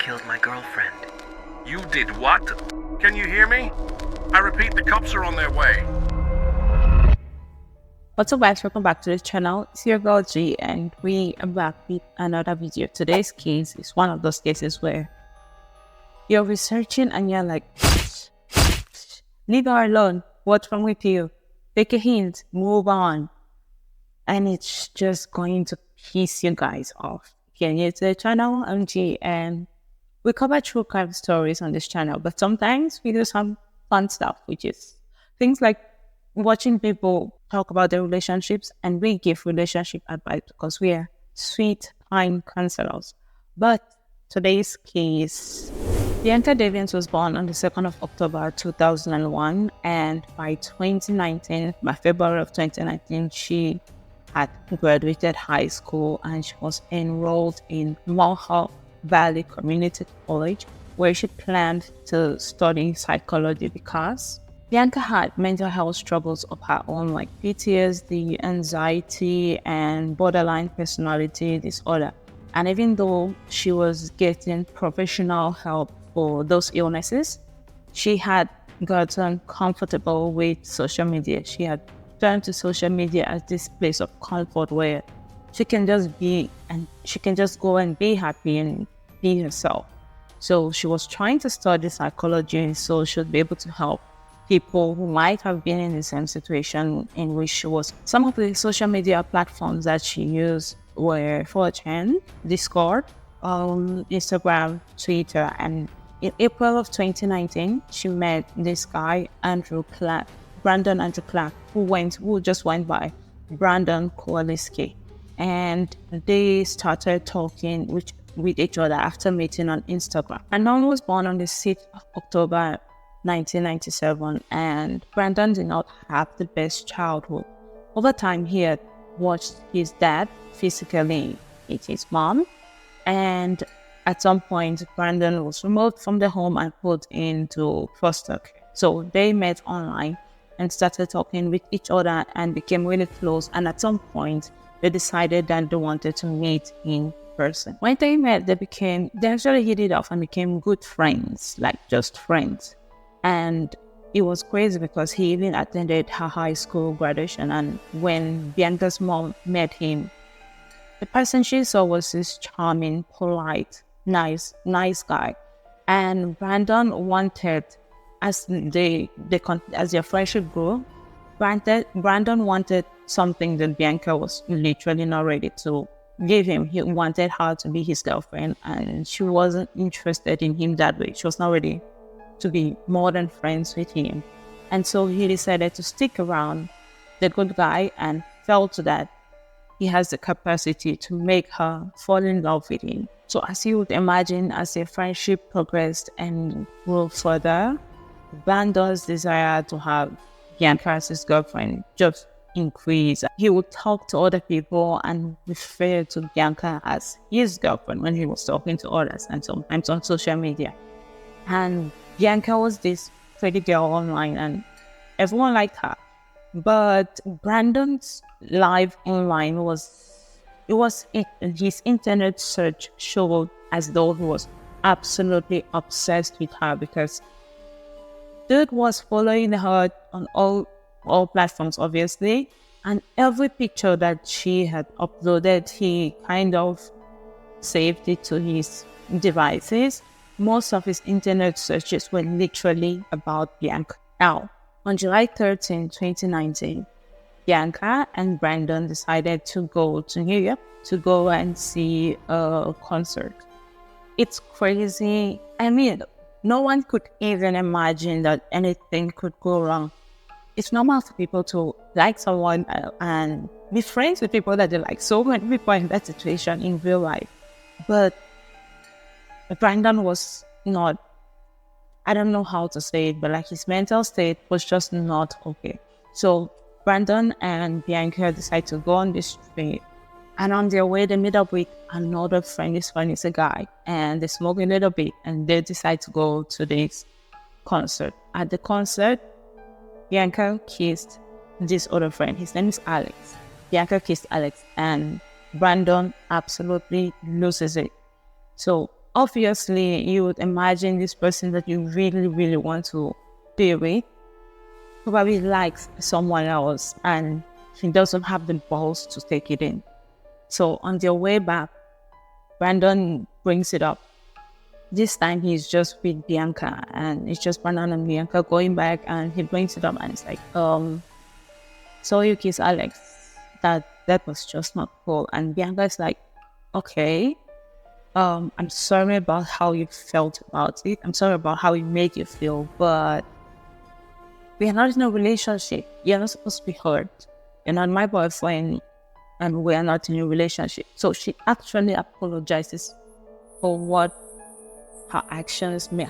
killed my girlfriend. You did what? Can you hear me? I repeat, the cops are on their way. What's up guys, welcome back to the channel. It's your girl G and we are back with another video. Today's case is one of those cases where you're researching and you're like, leave her alone, what's wrong with you? Take a hint, move on. And it's just going to piss you guys off. Here to the channel, I'm G, and we cover true crime stories on this channel, but sometimes we do some fun stuff, which is things like watching people talk about their relationships, and we give relationship advice because we are sweet, kind counselors. But today's case, Bianca Davians was born on the 2nd of October 2001, and by February of 2019, she had graduated high school and she was enrolled in Mohawk Valley Community College, where she planned to study psychology because Bianca had mental health struggles of her own, like PTSD, anxiety, and borderline personality disorder. And even though she was getting professional help for those illnesses, she had gotten comfortable with social media. She had turned to social media as this place of comfort where she can just be and she can just go and be happy and be herself. So she was trying to study psychology so she'd be able to help people who might have been in the same situation in which she was. Some of the social media platforms that she used were 4chan, Discord, Instagram, Twitter, and in April of 2019, she met this guy, Brandon Andrew Clark, who just went by Brandon Kowalski, and they started talking with each other after meeting on Instagram. Brandon was born on the 6th of October 1997, and Brandon did not have the best childhood. Over time, he had watched his dad physically hit his mom, and at some point, Brandon was removed from the home and put into foster care. So they met online and started talking with each other and became really close. And at some point, they decided that they wanted to meet in person. When they met, they actually hit it off and became good friends, like just friends. And it was crazy because he even attended her high school graduation. And when Bianca's mom met him, the person she saw was this charming, polite, nice guy. And Brandon wanted, as their friendship grew, Brandon wanted something that Bianca was literally not ready to give him. He wanted her to be his girlfriend, and she wasn't interested in him that way. She was not ready to be more than friends with him. And so he decided to stick around the good guy and felt that he has the capacity to make her fall in love with him. So as you would imagine, as their friendship progressed and grew further, Brandon's desire to have Bianca as his girlfriend just increased. He would talk to other people and refer to Bianca as his girlfriend when he was talking to others, and sometimes on social media. And Bianca was this pretty girl online and everyone liked her. But Brandon's life online his internet search showed as though he was absolutely obsessed with her, because dude was following her on all platforms, obviously, and every picture that she had uploaded, he kind of saved it to his devices. Most of his internet searches were literally about Bianca. Now, on July 13, 2019, Bianca and Brandon decided to go to New York to go and see a concert. It's crazy. I mean, no one could even imagine that anything could go wrong. It's normal for people to like someone and be friends with people that they like. So many people in that situation in real life. But Brandon was not, I don't know how to say it, but like his mental state was just not okay. So Brandon and Bianca decided to go on this trip, and on their way they meet up with another friend. This one is a guy, and they smoke a little bit, and they decide to go to this concert. At the concert, Bianca kissed this other friend. His name is Alex. Bianca kissed Alex, and Brandon absolutely loses it. So obviously you would imagine this person that you really, really want to be with probably likes someone else and he doesn't have the balls to take it in. So on their way back, Brandon brings it up. This time he's just with Bianca and it's just Brandon and Bianca going back, and he brings it up and it's like, so you kiss Alex. That was just not cool. And Bianca's like, okay, I'm sorry about how you felt about it. I'm sorry about how it made you feel, but we are not in a relationship. You're not supposed to be hurt. You're not my boyfriend, and we are not in a relationship. So she actually apologizes for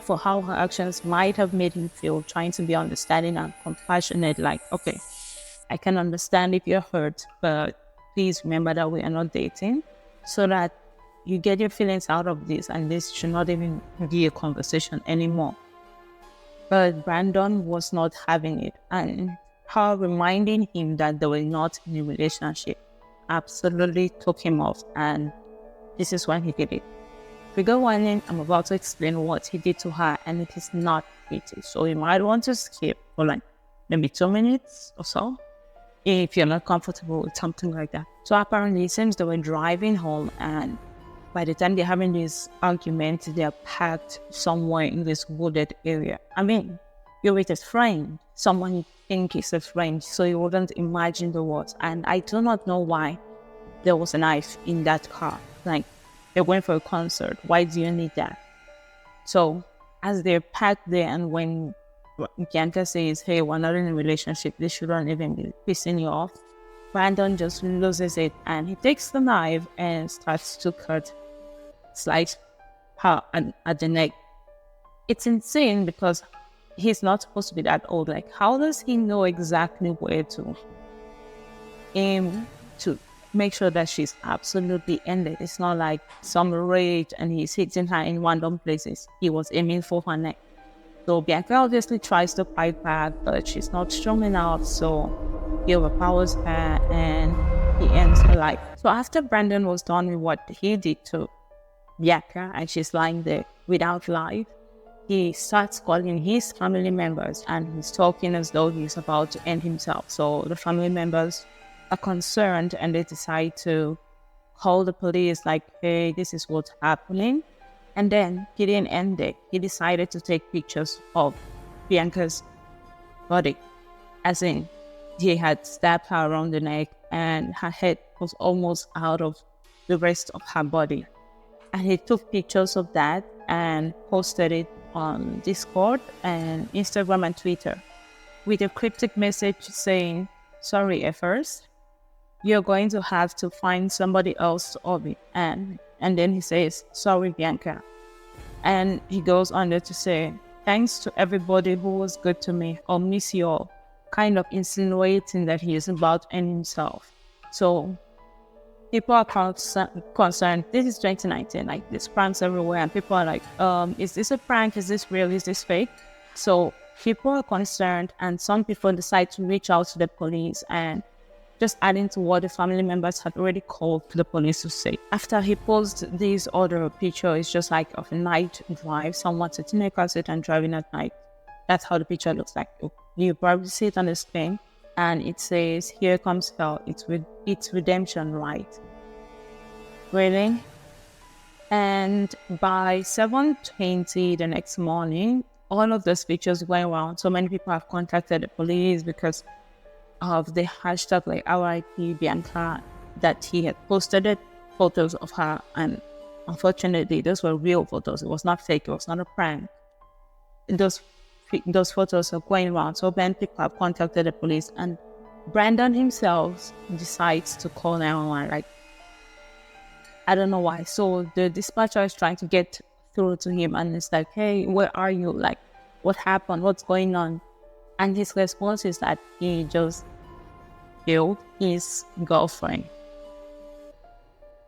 for how her actions might have made him feel, trying to be understanding and compassionate. Like, okay, I can understand if you're hurt, but please remember that we are not dating, so that you get your feelings out of this, and this should not even be a conversation anymore. But Brandon was not having it, and her reminding him that they were not in a relationship absolutely took him off, and this is when he did it. Trigger warning, I'm about to explain what he did to her, and it is not pretty. So you might want to skip for like maybe 2 minutes or so if you're not comfortable with something like that. So apparently it seems they were driving home, and by the time they're having this argument, they're packed somewhere in this wooded area. I mean, you're with a friend, someone you think is a friend, so you wouldn't imagine the words. And I do not know why there was a knife in that car. Like, they're going for a concert. Why do you need that? So as they're packed there, and when Bianca says, hey, we're not in a relationship, this shouldn't even be pissing you off, Brandon just loses it, and he takes the knife and starts to slice her at the neck. It's insane because he's not supposed to be that old. Like, how does he know exactly where to aim to make sure that she's absolutely ended? It's not like some rage and he's hitting her in random places. He was aiming for her neck. So Bianca obviously tries to fight back, but she's not strong enough, so he overpowers her and he ends her life. So after Brandon was done with what he did to Bianca, and she's lying there without life, he starts calling his family members, and he's talking as though he's about to end himself. So the family members are concerned, and they decide to call the police, like, hey, this is what's happening. And then he didn't end it. He decided to take pictures of Bianca's body, as in he had stabbed her around the neck and her head was almost out of the rest of her body. And he took pictures of that and posted it on Discord and Instagram and Twitter with a cryptic message saying, sorry, effers, you're going to have to find somebody else to orbit. And then he says, sorry, Bianca. And he goes on there to say, thanks to everybody who was good to me. I'll miss you all. Kind of insinuating that he is about to end himself. So people are concerned. This is 2019, like there's pranks everywhere, and people are like, is this a prank? Is this real? Is this fake? So people are concerned, and some people decide to reach out to the police, and just adding to what the family members had already called the police to say. After he posted this other picture, it's just like of a night drive, someone sitting in a car seat and driving at night. That's how the picture looks like. You probably see it on the screen, and it says, here comes hell, it's redemption, right? Really? And by 7:20 the next morning, all of those pictures going around. So many people have contacted the police because of the hashtag like RIP Bianca, that he had posted it, photos of her, and unfortunately those were real photos. It was not fake, it was not a prank. Those photos are going around. So many people have contacted the police, and Brandon himself decides to call 911. Like, I don't know why. So the dispatcher is trying to get through to him, and it's like, hey, where are you? Like, what happened? What's going on? And his response is that he just killed his girlfriend.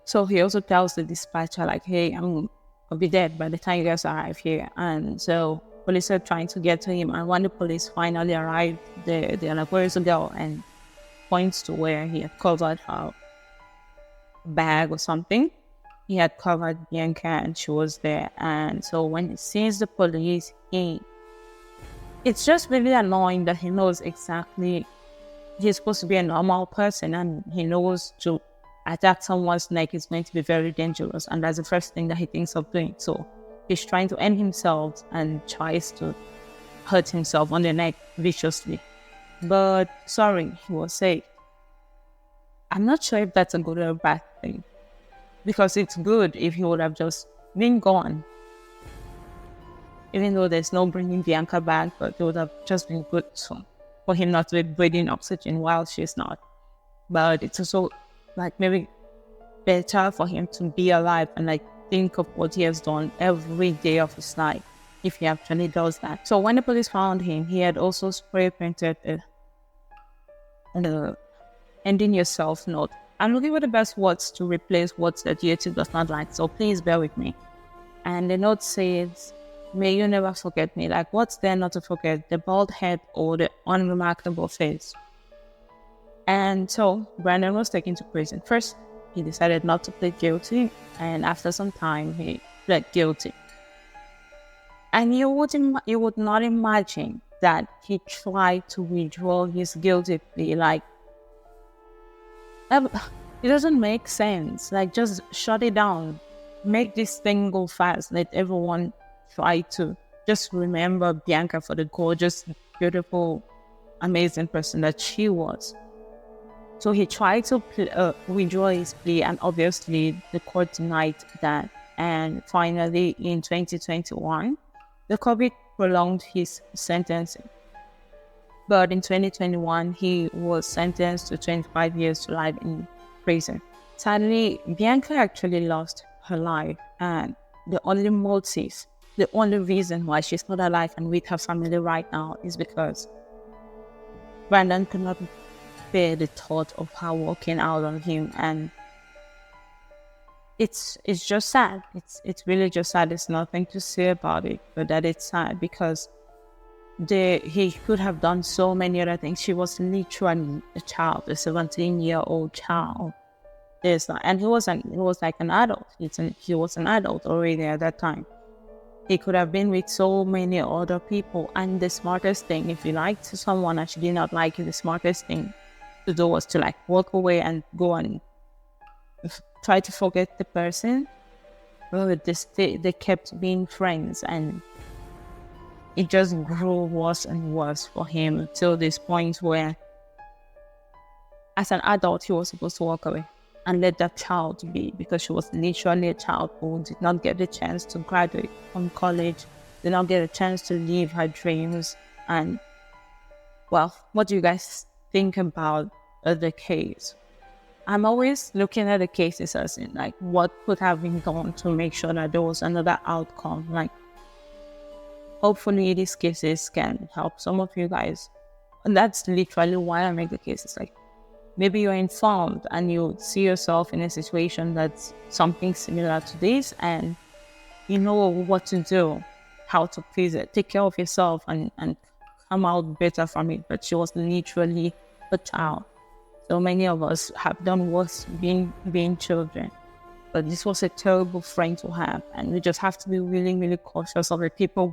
So he also tells the dispatcher, like, hey, I'll be dead by the time you guys arrive here. And so police are trying to get to him. And when the police finally arrive, they're like, where is the girl? And points to where he had covered her bag or something. he had covered Bianca and she was there. And so when he sees the police, it's just really annoying that he knows exactly he's supposed to be a normal person and he knows to attack someone's neck is going to be very dangerous, and that's the first thing that he thinks of doing. So he's trying to end himself and tries to hurt himself on the neck viciously. But sorry, he was safe. I'm not sure if that's a good or a bad thing, because it's good if he would have just been gone. Even though there's no bringing Bianca back, but it would have just been good for him not to be breathing oxygen while she's not. But it's also like maybe better for him to be alive and like think of what he has done every day of his life if he actually does that. So when the police found him, he had also spray painted a ending yourself note. I'm looking for the best words to replace words that YouTube does not like, so please bear with me. And the note says, "May you never forget me." Like, what's there not to forget? The bald head or the unremarkable face? And so Brandon was taken to prison. First, he decided not to plead guilty, and after some time, he pled guilty. And you would not imagine that he tried to withdraw his guilty plea. Like, it doesn't make sense. Like, just shut it down. Make this thing go fast. Let everyone try to just remember Bianca for the gorgeous, beautiful, amazing person that she was. So he tried to withdraw his plea, and obviously the court denied that. And finally, in 2021, the court prolonged his sentencing. But in 2021, he was sentenced to 25 years to life in prison. Sadly, Bianca actually lost her life, and the only motive, the only reason why she's not alive and with her family right now is because Brandon could not bear the thought of her walking out on him, and it's just sad. It's really just sad. There's nothing to say about it, but that it's sad because he could have done so many other things. She was literally a child, a 17-year-old child. And he was like an adult. He was an adult already at that time. He could have been with so many other people. And the smartest thing, if you liked someone and she did not like you, the smartest thing to do was to like walk away and go and try to forget the person. But they kept being friends, and it just grew worse and worse for him until this point where, as an adult, he was supposed to walk away and let that child be, because she was literally a child who did not get the chance to graduate from college, did not get a chance to live her dreams. And, well, what do you guys think about the case? I'm always looking at the cases as in, like, what could have been done to make sure that there was another outcome. Like, hopefully these cases can help some of you guys. And that's literally why I make the cases. Like, maybe you're informed and you see yourself in a situation that's something similar to this, and you know what to do, how to please it, take care of yourself and come out better from it. But she was literally a child. So many of us have done worse being children. But this was a terrible friend to have, and we just have to be really, really cautious of the people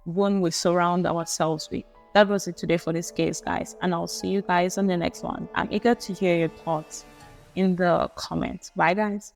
whom we surround ourselves with. That was it today for this case, guys, and I'll see you guys on the next one. I'm eager to hear your thoughts in the comments. Bye, guys.